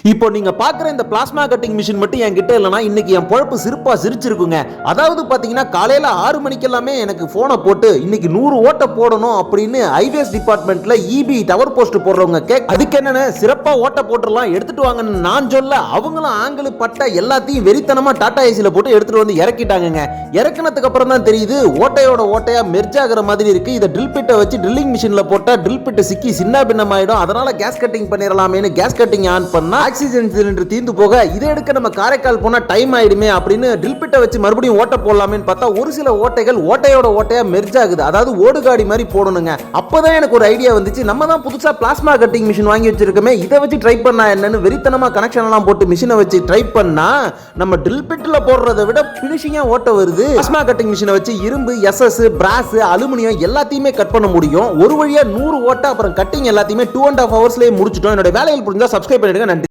இப்போ நீங்க பாக்குற இந்த பிளாஸ்மா கட்டிங் மிஷின் மட்டும் என்கிட்ட இல்லனா இன்னைக்கு என் பொழப்பு சிறப்பா சிரிச்சிருக்குங்க. அதாவது பாத்தீங்கன்னா காலையில 6 மணிக்கெல்லாமே எனக்கு போனை போட்டு இன்னைக்கு 100 ஓட்ட போடணும் அப்படின்னு ஹைவேஸ் டிபார்ட்மெண்ட்ல இபி டவர் போஸ்ட் போடுறவங்க அதுக்கு என்னன்னு சிறப்பா ஓட்ட போட்டுறலாம் எடுத்துட்டு வாங்கன்னு நான் சொல்ல அவங்களும் ஆங்கிள் பட்ட எல்லாத்தையும் வெறித்தனமா டாடா ஏசில போட்டு எடுத்துட்டு வந்து இறக்கிட்டாங்க. இறக்கினதுக்கு அப்புறம் தான் தெரியுது ஓட்டையோட ஓட்டையா மெர்ஜ் ஆகிற மாதிரி இருக்கு. இதை ட்ரில் பிட்டை வச்சு ட்ரில்லிங் மிஷின்ல போட்டா ட்ரில் பிட்டு சிக்கி சின்ன பின்னமாயிடும். அதனால கேஸ் கட்டிங் பண்ணிடலாமேன்னு கேஸ் கட்டிங் ஆன் பண்ணா ஆக்சிஜன் சிலிண்டர் தீந்து போக இதை எடுக்க நம்ம காரைக்கால் போனா டைம் ஆயிடுமே அப்படின்னு ட்ரில் பிட்டை வச்சு மறுபடியும் ஓட்ட போடலாமேன்னு பார்த்தா ஒரு சில ஓட்டைகள் ஓட்டையோட ஓட்டையா மெர்ஜ் ஆகுது. அதாவது ஓடுகாடி மாதிரி போடணுங்க. அப்பதான் எனக்கு ஒரு ஐடியா வந்துச்சு, நம்ம தான் புதுசா பிளாஸ்மா கட்டிங் மிஷின் வாங்கி வச்சிருக்கோமே, இதை வச்சு ட்ரை பண்ணா என்னன்னு வெறித்தனமா கனெக்ஷன் எல்லாம் போட்டு மிஷினை வச்சு ட்ரை பண்ணா நம்ம ட்ரில் பிட்ல போடுறதை விட பினிஷிங்கா ஓட்ட வருது. பிளாஸ்மா கட்டிங் மிஷினை வச்சு இரும்பு, எஸ்எஸ், பிராஸ், அலுமினியம் எல்லாத்தையுமே கட் பண்ண முடியும். ஒரு வழியா 100 ஓட்ட அப்புறம் கட்டிங் எல்லாத்தையுமே 2.5 ஹவர்ஸ்லயே முடிச்சிட்டோம். என்னோட வேலையில் புரிஞ்சா சப்ஸ்கிரைப் பண்ணிடுங்க. நன்றி.